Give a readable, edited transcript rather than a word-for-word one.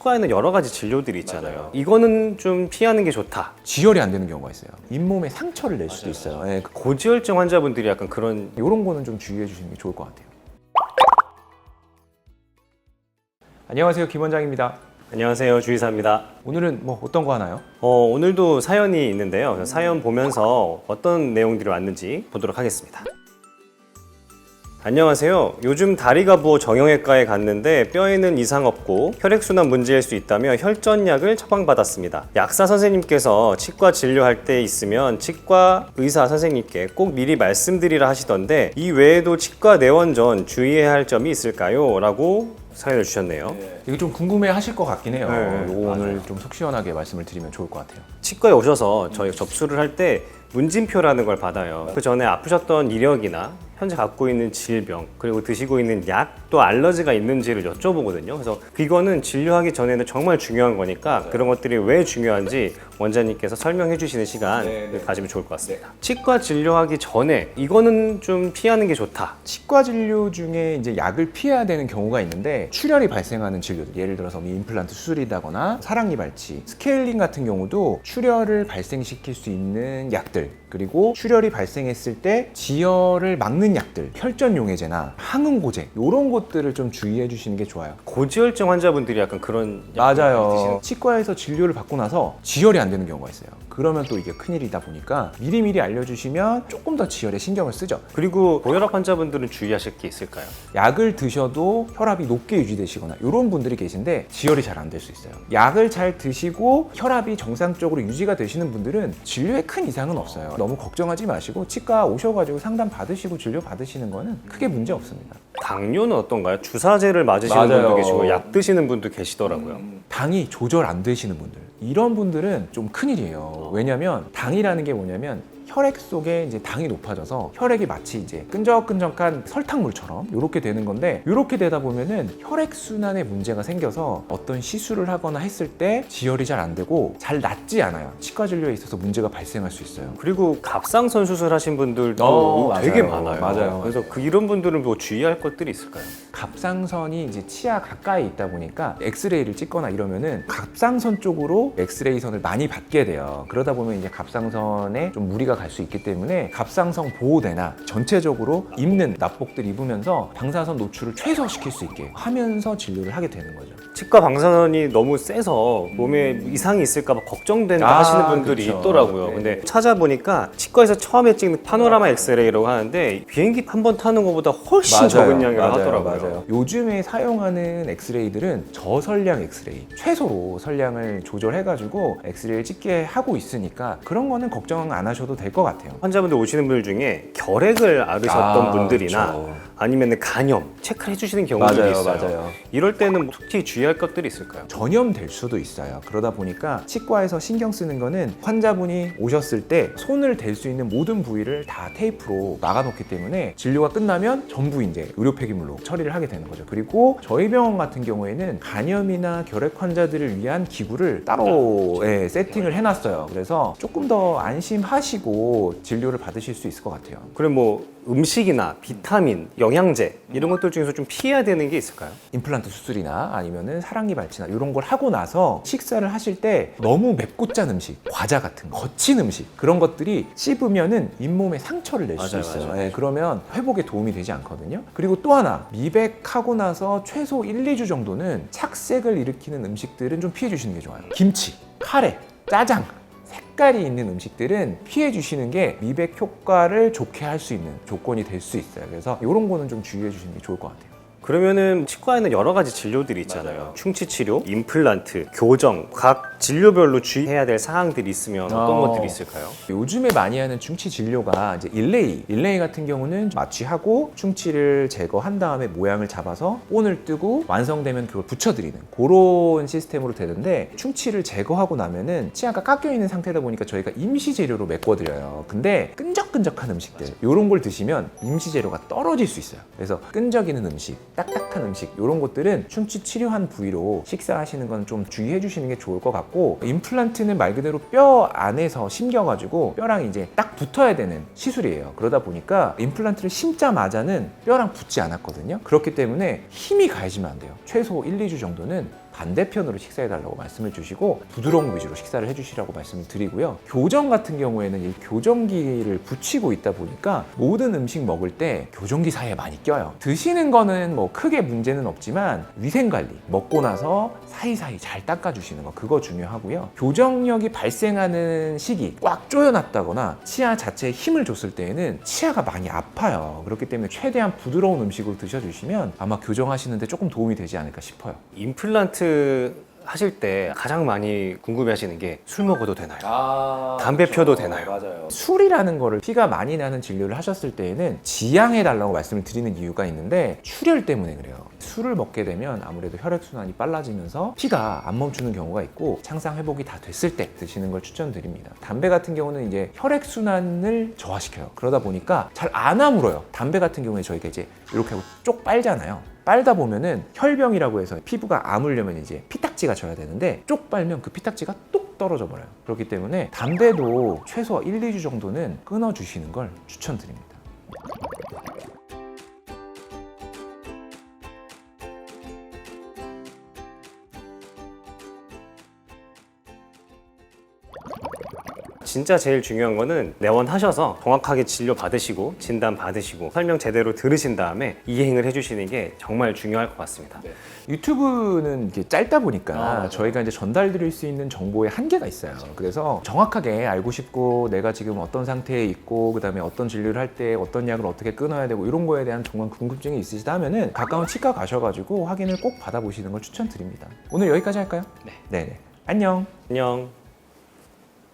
치과에는 여러 가지 진료들이 있잖아요. 이거는 좀 피하는 게 좋다. 지혈이 안 되는 경우가 있어요. 잇몸에 상처를 낼 수도 있어요. 예, 고지혈증 환자분들이 약간 그런 이런 거는 좀 주의해 주시는 게 좋을 것 같아요. 안녕하세요, 김 원장입니다. 안녕하세요, 주의사입니다. 오늘은 뭐 어떤 거 하나요? 오늘도 사연이 있는데요. 사연 보면서 어떤 내용들이 왔는지 보도록 하겠습니다. 안녕하세요. 요즘 다리가 부어 정형외과에 갔는데 뼈에는 이상 없고 혈액순환 문제일 수 있다며 혈전약을 처방받았습니다. 약사 선생님께서 치과 진료할 때 있으면 치과 의사 선생님께 꼭 미리 말씀드리라 하시던데 이 외에도 치과 내원 전 주의해야 할 점이 있을까요? 라고 사연을 주셨네요. 이거 좀 궁금해 하실 것 같긴 해요. 네, 요거 오늘 좀 속 시원하게 말씀을 드리면 좋을 것 같아요. 치과에 오셔서 저희 접수를 할 때 문진표라는 걸 받아요. 그 전에 아프셨던 이력이나 현재 갖고 있는 질병, 그리고 드시고 있는 약, 또 알러지가 있는지를 여쭤보거든요. 그래서 이거는 진료하기 전에는 정말 중요한 거니까 그런 것들이 왜 중요한지 원장님께서 설명해 주시는 시간 가지면 좋을 것 같습니다. 치과 진료하기 전에 이거는 좀 피하는 게 좋다. 치과 진료 중에 이제 약을 피해야 되는 경우가 있는데 출혈이 발생하는 진료들, 예를 들어서 임플란트 수술이다거나 사랑니 발치, 스케일링 같은 경우도 출혈을 발생시킬 수 있는 약들, 그리고 출혈이 발생했을 때 지혈을 막는 약들, 혈전용해제나 항응고제 이런 것들을 좀 주의해 주시는 게 좋아요. 고지혈증 환자분들이 약간 그런 약을 많이 맞아요. 드시는 치과에서 진료를 받고 나서 지혈이 안 되는 경우가 있어요. 그러면 또 이게 큰일이다 보니까 미리미리 알려주시면 조금 더 지혈에 신경을 쓰죠. 그리고 고혈압 환자분들은 주의하실 게 있을까요? 약을 드셔도 혈압이 높게 유지되시거나 이런 분들이 계신데 지혈이 잘 안 될 수 있어요. 약을 잘 드시고 혈압이 정상적으로 유지가 되시는 분들은 진료에 큰 이상은 없어요. 너무 걱정하지 마시고 치과 오셔가지고 상담 받으시고 진료 받으시는 거는 크게 문제 없습니다. 당뇨는 어떤가요? 주사제를 맞으시는 맞아요. 분도 계시고 약 드시는 분도 계시더라고요. 당이 조절 안 되시는 분들, 이런 분들은 좀 큰일이에요. 왜냐면 당이라는 게 뭐냐면 혈액 속에 이제 당이 높아져서 혈액이 마치 이제 끈적끈적한 설탕물처럼 이렇게 되는 건데, 이렇게 되다 보면은 혈액 순환에 문제가 생겨서 어떤 시술을 하거나 했을 때 지혈이 잘 안 되고 잘 낫지 않아요. 치과 진료에 있어서 문제가 발생할 수 있어요. 그리고 갑상선 수술하신 분들도 되게 맞아요. 많아요. 맞아요. 그래서 이런 분들은 뭐 주의할 것들이 있을까요? 갑상선이 이제 치아 가까이 있다 보니까 엑스레이를 찍거나 이러면은 갑상선 쪽으로 엑스레이 선을 많이 받게 돼요. 그러다 보면 이제 갑상선에 좀 무리가 갈 수 있기 때문에 갑상선 보호대나 전체적으로 입는 납복들 입으면서 방사선 노출을 최소화시킬 수 있게 하면서 진료를 하게 되는 거죠. 치과 방사선이 너무 세서 몸에 이상이 있을까 봐 걱정된다 하시는 분들이 그쵸. 있더라고요. 네. 근데 찾아보니까 치과에서 처음에 찍는 파노라마 엑스레이라고 하는데 비행기 한 번 타는 것보다 훨씬 적은 양이라고 하더라고요. 맞아요. 요즘에 사용하는 엑스레이들은 저선량 엑스레이, 최소로 선량을 조절해가지고 엑스레이를 찍게 하고 있으니까 그런 거는 걱정 안 하셔도 될 것 같아요. 환자분들 오시는 분들 중에 결핵을 앓으셨던 분들이나 그렇죠. 아니면 간염 체크를 해주시는 경우들이 있어요. 맞아요. 이럴 때는 특히 주의할 것들이 있을까요? 전염될 수도 있어요. 그러다 보니까 치과에서 신경 쓰는 거는 환자분이 오셨을 때 손을 댈 수 있는 모든 부위를 다 테이프로 막아놓기 때문에 진료가 끝나면 전부 이제 의료 폐기물로 처리를 하게 되는 거죠. 그리고 저희 병원 같은 경우에는 간염이나 결핵 환자들을 위한 기구를 따로 세팅을 해놨어요. 그래서 조금 더 안심하시고 진료를 받으실 수 있을 것 같아요. 그럼 뭐 음식이나 비타민, 영양제 이런 것들 중에서 좀 피해야 되는 게 있을까요? 임플란트 수술이나 아니면은 사랑니 발치나 이런 걸 하고 나서 식사를 하실 때 너무 맵고 짠 음식, 과자 같은 거, 거친 음식 그런 것들이 씹으면은 잇몸에 상처를 낼 수 있어요. 맞아요. 그러면 회복에 도움이 되지 않거든요. 그리고 또 하나, 미백하고 나서 최소 1, 2주 정도는 착색을 일으키는 음식들은 좀 피해 주시는 게 좋아요. 김치, 카레, 짜장, 색깔이 있는 음식들은 피해 주시는 게 미백 효과를 좋게 할 수 있는 조건이 될 수 있어요. 그래서 이런 거는 좀 주의해 주시는 게 좋을 것 같아요. 그러면은 치과에는 여러 가지 진료들이 있잖아요. 충치 치료, 임플란트, 교정, 각 진료별로 주의해야 될 사항들이 있으면 어떤 것들이 있을까요? 요즘에 많이 하는 충치 진료가 이제 일레이 같은 경우는 마취하고 충치를 제거한 다음에 모양을 잡아서 본을 뜨고 완성되면 그걸 붙여드리는 그런 시스템으로 되는데, 충치를 제거하고 나면은 치아가 깎여 있는 상태다 보니까 저희가 임시 재료로 메꿔드려요. 근데 끈적끈적한 음식들 이런 걸 드시면 임시 재료가 떨어질 수 있어요. 그래서 끈적이는 음식, 딱딱한 음식 이런 것들은 충치 치료한 부위로 식사하시는 건 좀 주의해 주시는 게 좋을 것 같고, 임플란트는 말 그대로 뼈 안에서 심겨가지고 뼈랑 이제 딱 붙어야 되는 시술이에요. 그러다 보니까 임플란트를 심자마자는 뼈랑 붙지 않았거든요. 그렇기 때문에 힘이 가해지면 안 돼요. 최소 1, 2주 정도는 반대편으로 식사해달라고 말씀을 주시고 부드러운 거 위주로 식사를 해주시라고 말씀을 드리고요. 교정 같은 경우에는 이 교정기를 붙이고 있다 보니까 모든 음식 먹을 때 교정기 사이에 많이 껴요. 드시는 거는 뭐 크게 문제는 없지만 위생관리, 먹고 나서 사이사이 잘 닦아주시는 거 그거 중요하고요. 교정력이 발생하는 시기 꽉 조여놨다거나 치아 자체에 힘을 줬을 때에는 치아가 많이 아파요. 그렇기 때문에 최대한 부드러운 음식으로 드셔주시면 아마 교정하시는데 조금 도움이 되지 않을까 싶어요. 임플란트 하실 때 가장 많이 궁금해하시는 게 술 먹어도 되나요? 담배 그렇죠. 펴도 되나요? 맞아요. 술이라는 거를 피가 많이 나는 진료를 하셨을 때에는 지양해달라고 말씀을 드리는 이유가 있는데 출혈 때문에 그래요. 술을 먹게 되면 아무래도 혈액순환이 빨라지면서 피가 안 멈추는 경우가 있고 창상 회복이 다 됐을 때 드시는 걸 추천드립니다. 담배 같은 경우는 이제 혈액순환을 저하시켜요. 그러다 보니까 잘 안 아물어요. 담배 같은 경우에 저희가 이제 이렇게 하고 쪽 빨잖아요. 빨다 보면은 혈병이라고 해서 피부가 아물려면 이제 피딱지가 져야 되는데 쪽 빨면 그 피딱지가 뚝 떨어져 버려요. 그렇기 때문에 담배도 최소 1, 2주 정도는 끊어주시는 걸 추천드립니다. 진짜 제일 중요한 거는 내원하셔서 정확하게 진료 받으시고 진단 받으시고 설명 제대로 들으신 다음에 이행을 해주시는 게 정말 중요할 것 같습니다. 유튜브는 이게 짧다 보니까 저희가 이제 전달드릴 수 있는 정보의 한계가 있어요. 그래서 정확하게 알고 싶고 내가 지금 어떤 상태에 있고 그다음에 어떤 진료를 할 때 어떤 약을 어떻게 끊어야 되고 이런 거에 대한 정말 궁금증이 있으시다 하면은 가까운 치과 가셔가지고 확인을 꼭 받아보시는 걸 추천드립니다. 오늘 여기까지 할까요? 네. 네네. 안녕. 안녕.